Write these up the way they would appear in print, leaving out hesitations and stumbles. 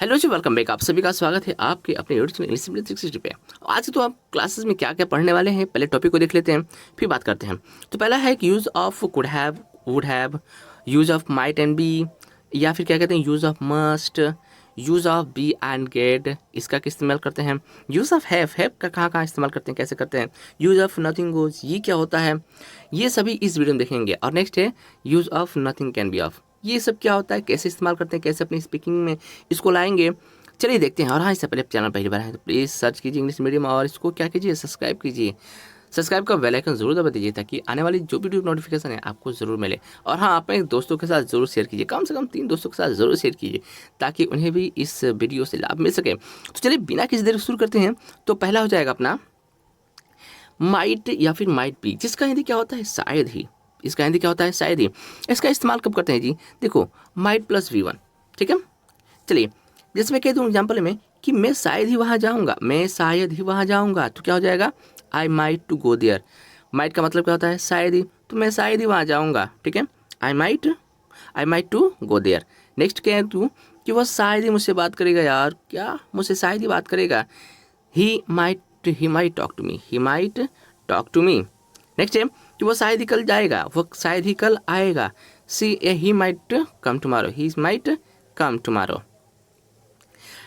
Hello जी, welcome back. आप सभी का स्वागत है आपके अपने यूट्यूब चैनल इंग्लिश मीडियम 360 पे। आज तो आप क्लासेस में क्या क्या पढ़ने वाले हैं, पहले टॉपिक को देख लेते हैं, फिर बात करते हैं। तो पहला है कि use of could have, would have, use of might and be, या फिर क्या कहते हैं use of must, use of be and get, इसका क्या इस्तेमाल करते हैं। यूज़ ऑफ हैव का कहाँ कहाँ इस्तेमाल करते हैं, कैसे करते हैं। यूज़ ऑफ नथिंग गोज, ये क्या होता है, ये सभी इस वीडियो में देखेंगे। और नेक्स्ट है use of nothing can be of, ये सब क्या होता है, कैसे इस्तेमाल करते हैं, कैसे अपनी स्पीकिंग में इसको लाएंगे। चलिए देखते हैं। और हाँ, इससे पहले चैनल पहली बार है तो प्लीज़ सर्च कीजिए इंग्लिश मीडियम और इसको क्या कीजिए, सब्सक्राइब कीजिए। सब्सक्राइब का बेल आइकन जरूर दबा दीजिए ताकि आने वाली जो वीडियो नोटिफिकेशन है आपको ज़रूर मिले। और हाँ, अपने दोस्तों के साथ ज़रूर शेयर कीजिए, कम से कम 3 दोस्तों के साथ ज़रूर शेयर कीजिए ताकि उन्हें भी इस वीडियो से लाभ मिल सके। तो चलिए बिना किसी देर शुरू करते हैं। तो पहला हो जाएगा अपना माइट या फिर माइट बी, जिसका हिंदी क्या होता है, शायद ही। इसका हिंदी क्या होता है, शायद ही। इसका इस्तेमाल कब करते हैं जी, देखो माइट प्लस V1, ठीक है। चलिए जैसे मैं कह दूँ एग्जाम्पल में कि मैं शायद ही वहाँ जाऊँगा, मैं शायद ही वहाँ जाऊँगा, तो क्या हो जाएगा, I might to go there. Might का मतलब क्या होता है, शायद ही, तो मैं शायद ही वहाँ जाऊँगा, ठीक है। I might to go there. Next कह दूँ कि वह शायद ही मुझसे बात करेगा, यार क्या मुझसे शायद ही बात करेगा, he might talk to me, he might talk to me. Next है कि वो शायद ही कल जाएगा, वो शायद ही कल आएगा, he might come tomorrow, he might come tomorrow.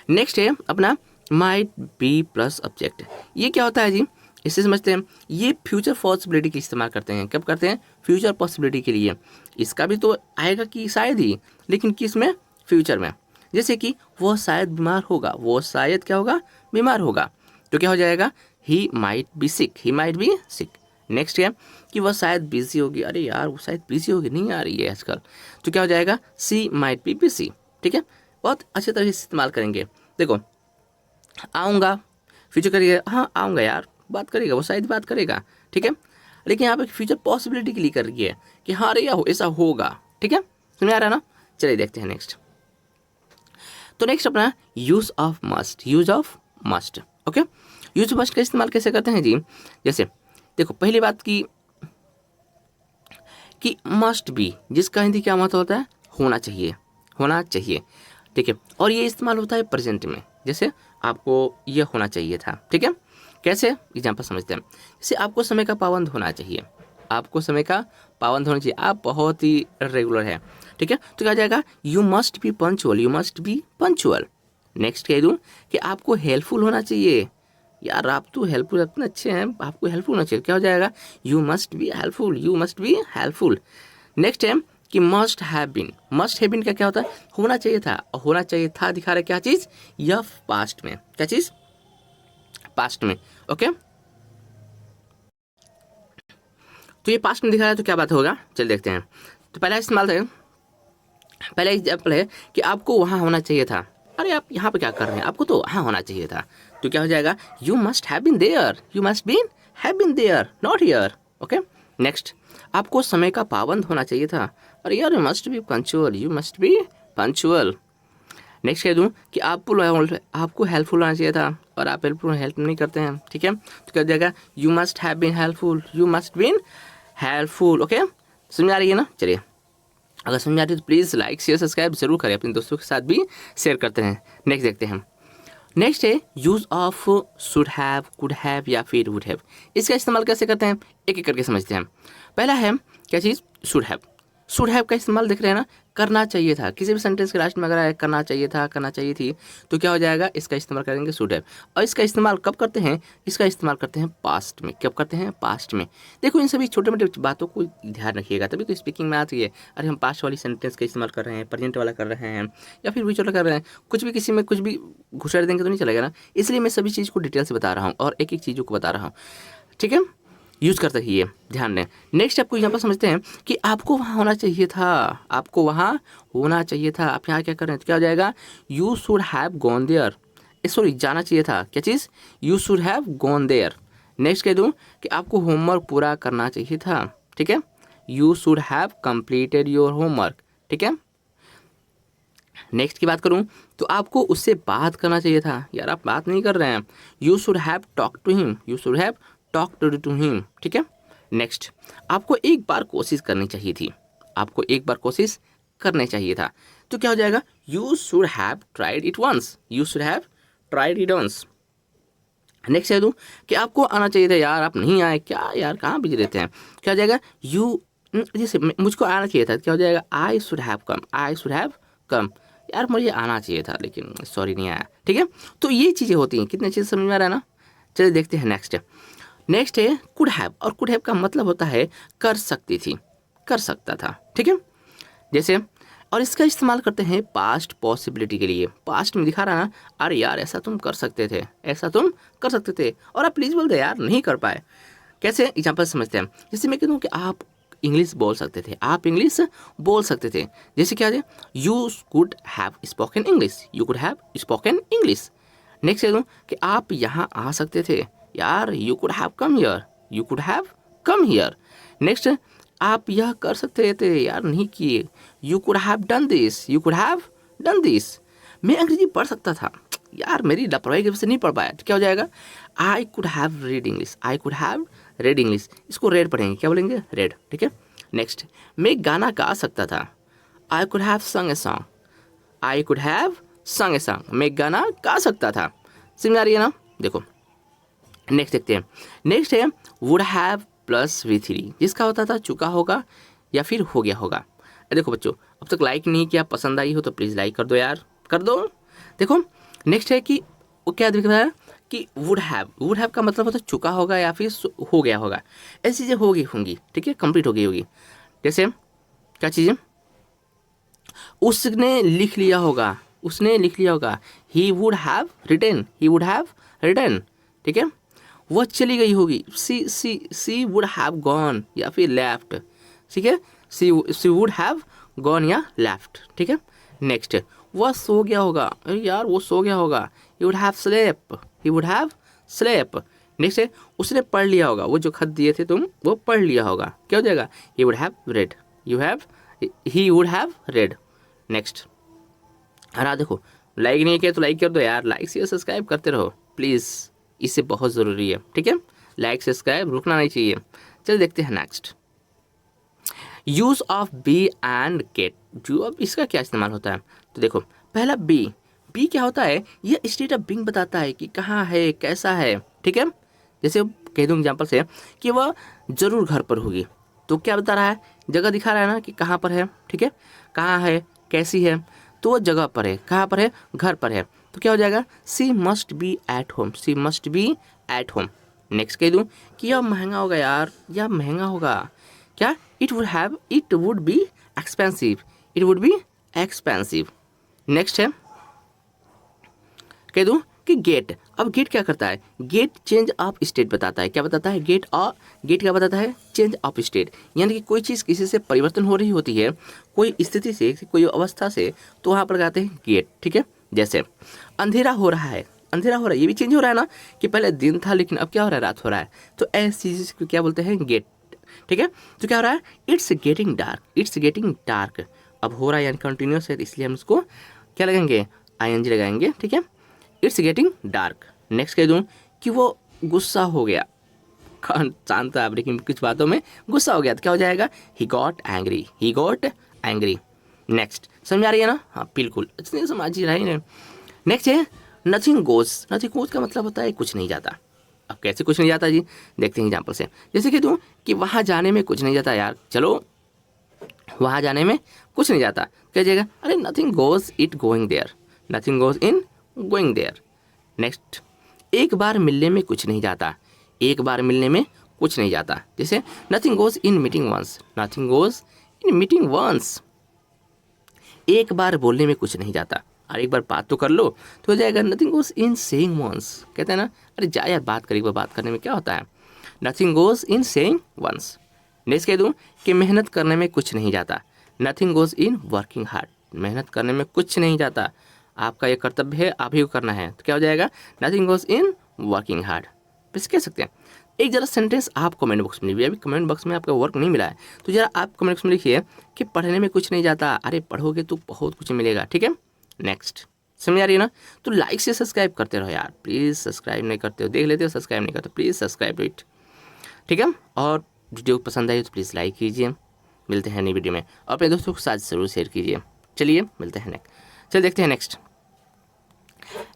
Next है अपना माइट बी प्लस ऑब्जेक्ट। ये क्या होता है जी, इससे समझते हैं, ये फ्यूचर पॉसिबिलिटी के इस्तेमाल करते हैं। कब करते हैं, फ्यूचर पॉसिबिलिटी के लिए। इसका भी तो आएगा कि शायद ही, लेकिन किस में, फ्यूचर में। जैसे कि वो शायद बीमार होगा, वो शायद क्या होगा, बीमार होगा, तो क्या हो जाएगा, he might be sick, he might be sick. Next है कि वह शायद बिजी होगी, अरे यार वो शायद बिजी होगी, नहीं आ रही है आजकल, तो क्या हो जाएगा, सी माइट बी बिजी, ठीक है। बहुत अच्छे तरह से इस्तेमाल करेंगे। देखो आऊँगा, फ्यूचर करिएगा, हाँ आऊँगा यार, बात करेगा, वो शायद बात करेगा, ठीक है। लेकिन यहाँ पे फ्यूचर पॉसिबिलिटी के लिए कर रही है कि हाँ अरे ऐसा होगा, ठीक है। समझ आ रहा है ना। चलिए देखते हैं नेक्स्ट। तो नेक्स्ट अपना use of must, use of must, okay. Use of must का इस्तेमाल कैसे करते हैं जी, जैसे देखो पहली बात कि मस्ट बी, जिसका हिंदी क्या मतलब होता है, होना चाहिए, होना चाहिए, ठीक है। और ये इस्तेमाल होता है प्रेजेंट में, जैसे आपको ये होना चाहिए था, ठीक है। कैसे, एग्जाम्पल समझते हैं। जैसे आपको समय का पाबंद होना चाहिए, आपको समय का पाबंद होना चाहिए, आप बहुत ही रेगुलर है, ठीक है। तो क्या हो जाएगा, you must be punctual, you must be punctual. Next कह दूँ कि आपको हेल्पफुल होना चाहिए, यार आप तो हेल्पफुल इतने अच्छे हैं, आपको हेल्पफुल होना चाहिए, क्या हो जाएगा, you must be helpful, you must be helpful. Next है कि must have been, must have been का क्या होता है, होना चाहिए था, और होना चाहिए था दिखा रहा है क्या चीज़, यह पास्ट में, क्या चीज़, पास्ट में, ओके। तो ये पास्ट में दिखा रहा है तो क्या बात होगा, चल देखते हैं। तो पहला इस्तेमाल है, पहला एग्जाम्पल है कि आपको वहाँ होना चाहिए था, अरे आप यहाँ पे क्या कर रहे हैं, आपको तो वहाँ होना चाहिए था, तो क्या हो जाएगा, you must have been there, you must been have been there, not here, okay. Next, आपको समय का पाबंद होना चाहिए था, अरे यार you must be punctual, you must be punctual. Next कह दूँ कि आपको हेल्पफुल होना चाहिए था और आप हेल्प नहीं करते हैं, ठीक है। तो क्या हो जाएगा, you must have been helpful, you must been helpful, okay. समझ आ रही है ना। चलिए अगर समझ आ रही है तो प्लीज़ लाइक शेयर सब्सक्राइब जरूर करें, अपने दोस्तों के साथ भी शेयर करते हैं। नेक्स्ट देखते हैं। नेक्स्ट है use of should have, could have या फिर वुड हैव। इसका इस्तेमाल कैसे करते हैं, एक एक करके समझते हैं। पहला है क्या चीज़, शुड हैव। शुड हैव का इस्तेमाल देख रहे हैं ना, करना चाहिए था, किसी भी सेंटेंस के लास्ट में अगर आए करना चाहिए था, करना चाहिए थी, तो क्या हो जाएगा, इसका इस्तेमाल करेंगे शुड हैव। और इसका इस्तेमाल कब करते हैं, इसका इस्तेमाल करते हैं पास्ट में। कब करते हैं, पास्ट में। देखो इन सभी छोटे मोटे बातों को ध्यान रखिएगा, तभी तो स्पीकिंग में आती है। अरे हम पास्ट वाली सेंटेंस का इस्तेमाल कर रहे हैं, प्रेजेंट वाला कर रहे हैं, या फिर फ्यूचर वाला कर रहे हैं, कुछ भी किसी में कुछ भी घुसेड़ देंगे तो नहीं चलेगा ना। इसलिए मैं सभी चीज़ को डिटेल से बता रहा हूँ और एक एक चीज़ों को बता रहा हूँ, ठीक है। यूज़ करते ही ये ध्यान दें। नेक्स्ट आपको यहाँ पर समझते हैं कि आपको वहाँ होना चाहिए था, आपको वहाँ होना चाहिए था, आप यहाँ क्या कर रहे हैं, तो क्या हो जाएगा, you should have gone there, sorry जाना चाहिए था, क्या चीज़, you should have gone there. Next कह दूँ कि आपको होमवर्क पूरा करना चाहिए था, ठीक है, you should have completed your homework, ठीक है। नेक्स्ट की बात करूं तो आपको उससे बात करना चाहिए था, यार आप बात नहीं कर रहे हैं, you should have talk to him, you should have talk to him, ठीक है। नेक्स्ट, आपको एक बार कोशिश करनी चाहिए थी, आपको एक बार कोशिश करना चाहिए था। तो क्या हो जाएगा, you should have tried it once, you should have tried it once. Next कह दूँ कि आपको आना चाहिए था यार, आप नहीं आए, क्या यार कहाँ बिजी रहते हैं। क्या हो जाएगा, यू जैसे मुझको आना चाहिए था, क्या हो जाएगा, I should have come, I should have come, यार मुझे आना चाहिए था लेकिन सॉरी नहीं आया। ठीक है, तो ये चीज़ें होती हैं, कितने चीज़ समझ में आ रहा है ना। चलिए देखते हैं नेक्स्ट। नेक्स्ट है कुड हैव, और कुड हैव का मतलब होता है कर सकती थी, कर सकता था। ठीक है, जैसे, और इसका इस्तेमाल करते हैं पास्ट पॉसिबिलिटी के लिए। पास्ट में दिखा रहा ना, अरे यार ऐसा तुम कर सकते थे, ऐसा तुम कर सकते थे, और आप प्लीज़ बोल दे यार नहीं कर पाए। कैसे एग्जाम्पल समझते हैं, जैसे मैं कह दूँ कि आप इंग्लिश बोल सकते थे, आप इंग्लिश बोल सकते थे। जैसे क्या है, you could have spoken English, you could have spoken English. Next कह दूँ कि आप यहाँ आ सकते थे, यार you could have come here, you could have come here. Next, आप यह कर सकते थे, यार नहीं किए, you could have done this, you could have done this. मैं अंग्रेजी पढ़ सकता था, यार मेरी लापरवाही की वजह से नहीं पढ़ पाया। तो क्या हो जाएगा, I could have read English, I could have read English. इसको रेड पढ़ेंगे, क्या बोलेंगे, रेड। ठीक है, नेक्स्ट, मैं गाना गा सकता था, आई कुड हैव संग a song, I could have संग ए सॉन्ग। मैं गाना गा सकता था। समझ आ रही है ना। देखो नेक्स्ट देखते हैं। नेक्स्ट है वुड हैव प्लस V3, जिसका होता था चुका होगा या फिर हो गया होगा। देखो बच्चों, अब तक लाइक नहीं किया, पसंद आई हो तो प्लीज़ लाइक कर दो यार, कर दो। देखो नेक्स्ट है कि वो क्या दिख रहा है कि वुड हैव का मतलब होता है चुका होगा या फिर हो गया होगा। ऐसी चीज़ें हो गई होंगी, ठीक है, कंप्लीट हो गई होगी। जैसे क्या चीज़ें, उसने लिख लिया होगा, उसने लिख लिया होगा, he would have written, he would have written. ठीक है, वह चली गई होगी, सी वुड हैव गॉन या फिर लेफ्ट। ठीक है, सी वुड हैव गॉन या लेफ्ट। ठीक है, नेक्स्ट, वह सो गया होगा, अरे यार वो सो गया होगा, he would have slept, he would have slept. Next है उसने पढ़ लिया होगा, वो जो खत दिए थे तुम वो पढ़ लिया होगा, क्या हो जाएगा, ही would have read, he would have read. Next, हाँ देखो लाइक नहीं किया तो लाइक कर दो यार, लाइक शेयर सब्सक्राइब करते रहो प्लीज़, इससे बहुत ज़रूरी है। ठीक है, लाइक सब्सक्राइब रुकना नहीं चाहिए। चलिए देखते हैं next, use of be and get. जो अब इसका क्या इस्तेमाल होता है, तो देखो पहला बी क्या होता है, ये स्टेट ऑफ बीइंग बताता है कि कहाँ है, कैसा है। ठीक है, जैसे कह दूँ एग्जाम्पल से कि वह ज़रूर घर पर होगी, तो क्या बता रहा है, जगह दिखा रहा है ना कि कहाँ पर है। ठीक है, कहाँ है, कैसी है, तो वो जगह पर है, कहाँ पर है, घर पर है। तो क्या हो जाएगा, she must be at home, she must be at home. Next कह दूँ कि यह महंगा होगा यार, यह महंगा होगा, क्या, it would be expensive, it would be expensive. Next है कह दूँ कि गेट। अब गेट क्या करता है, गेट चेंज ऑफ स्टेट बताता है। क्या बताता है, गेट क्या बताता है, चेंज ऑफ स्टेट, यानी कि कोई चीज़ किसी से परिवर्तन हो रही होती है, कोई स्थिति से, कोई अवस्था से, तो वहाँ पर लगाते हैं गेट। ठीक है, जैसे अंधेरा हो रहा है, अंधेरा हो रहा है, ये भी चेंज हो रहा है ना कि पहले दिन था लेकिन अब क्या हो रहा है, रात हो रहा है, तो ऐसी चीज़ को क्या बोलते हैं, गेट। ठीक है, तो क्या हो रहा है, it's getting dark, it's getting dark. अब हो रहा है यानी कंटिन्यूस है, इसलिए हम इसको क्या लगाएंगे, ING लगाएंगे। ठीक है, इट्स गेटिंग डार्क। नेक्स्ट कह दूँ कि वो गुस्सा हो गया, शांत था लेकिन कुछ बातों में गुस्सा हो गया, तो क्या हो जाएगा, he got angry, he got angry. Next समझ आ रही है ना, हाँ बिल्कुल, इतनी समझ ही रही है। नेक्स्ट है नथिंग गोज। नथिंग गोज का मतलब होता है कुछ नहीं जाता। अब कैसे कुछ नहीं जाता जी, देखते हैं एग्जाम्पल से। जैसे कह दूँ कि वहाँ जाने में कुछ नहीं जाता, यार चलो वहाँ जाने में कुछ नहीं जाता, कह जाएगा, अरे nothing goes it going there, nothing goes in going there. Next, एक बार मिलने में कुछ नहीं जाता, एक बार मिलने में कुछ नहीं जाता। जैसे nothing goes in meeting once, nothing goes in meeting once. एक बार बोलने में कुछ नहीं जाता, और एक बार बात तो कर लो तो हो जाएगा, nothing goes in saying once. कहते हैं ना, अरे जा यार बात कर, एक बार बात करने में क्या होता है, nothing goes in saying once. Next कह दूँ कि मेहनत करने में कुछ नहीं जाता, nothing goes in working hard. मेहनत करने में कुछ नहीं जाता, आपका ये कर्तव्य है, आप ही को करना है, तो क्या हो जाएगा, nothing goes in working hard. बस कह सकते हैं। एक जरा सेंटेंस आप कमेंट बॉक्स में लिखिए, अभी कमेंट बॉक्स में आपका वर्क नहीं मिला है तो जरा आप कमेंट बॉक्स में लिखिए कि पढ़ने में कुछ नहीं जाता, अरे पढ़ोगे तो बहुत कुछ मिलेगा। ठीक है, नेक्स्ट समझ आ रही है ना, तो लाइक से सब्सक्राइब करते रहो यार प्लीज़, सब्सक्राइब नहीं करते हो, देख लेते हो सब्सक्राइब नहीं करते, प्लीज़ सब्सक्राइब इट। ठीक है, और वीडियो पसंद आई तो प्लीज़ लाइक कीजिए, मिलते हैं नई वीडियो में, और अपने दोस्तों के साथ ज़रूर शेयर कीजिए। चलिए मिलते हैं नेक्स्ट। चलिए देखते हैं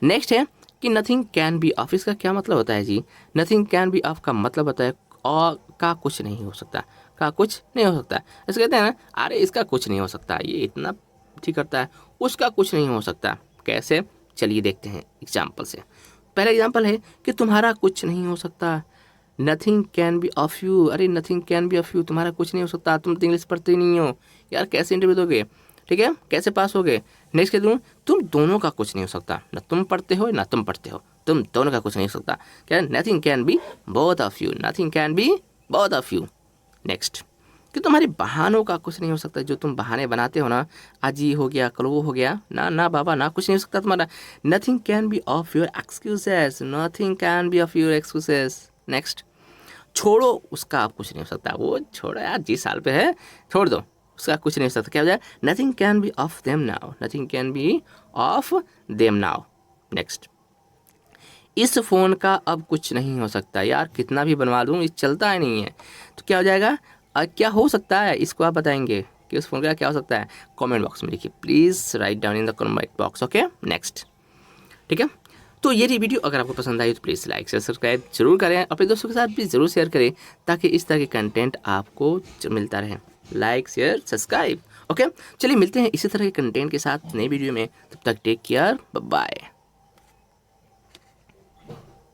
नेक्स्ट है कि नथिंग कैन बी ऑफ। इसका क्या मतलब होता है जी? नथिंग कैन बी ऑफ का मतलब होता है और का कुछ नहीं हो सकता, का कुछ नहीं हो सकता। ऐसे कहते हैं ना, अरे इसका कुछ नहीं हो सकता, ये इतना ठीक करता है, उसका कुछ नहीं हो सकता। कैसे? चलिए देखते हैं एग्जाम्पल से। पहला एग्जाम्पल है कि तुम्हारा कुछ नहीं हो सकता, nothing can be of you. अरे nothing can be of you, तुम्हारा कुछ नहीं हो सकता, तुम तो इंग्लिश पढ़ते ही नहीं हो यार, कैसे इंटरव्यू दोगे? ठीक है, कैसे पास होगे? नेक्स्ट कह दूँ, तुम दोनों का कुछ नहीं हो सकता, ना तुम पढ़ते हो ना तुम पढ़ते हो, तुम दोनों का कुछ नहीं हो सकता। क्या? Nothing can B both of you, nothing can B both of you. Next कि तुम्हारे बहानों का कुछ नहीं हो सकता, जो तुम बहाने बनाते हो ना, आज ये हो गया कल वो हो गया, ना ना बाबा ना, कुछ नहीं हो सकता तुम्हारा। Nothing can be of your excuses, nothing can be of your excuses. Next, छोड़ो उसका आप कुछ नहीं हो सकता, वो छोड़ो यार, 20 साल पे है, छोड़ दो, उसका कुछ नहीं हो सकता। क्या हो जाए? Nothing can be of them now, nothing can be of them now. Next, इस फ़ोन का अब कुछ नहीं हो सकता, यार कितना भी बनवा लूँ ये चलता ही नहीं है। तो क्या हो जाएगा? क्या हो सकता है, इसको आप बताएंगे कि उस फ़ोन का क्या हो सकता है? कमेंट बॉक्स में लिखिए, please write down in the comment box. Okay, next. ठीक है, तो ये रही वीडियो। अगर आपको पसंद आई तो प्लीज़ लाइक शेयर सब्सक्राइब जरूर करें, अपने दोस्तों के साथ भी ज़रूर शेयर करें, ताकि इस तरह के कंटेंट आपको मिलता रहे। Like share subscribe. ओके, चलिए मिलते हैं इसी तरह के कंटेंट के साथ नई वीडियो में। तब तक टेक केयर, बाय बाय।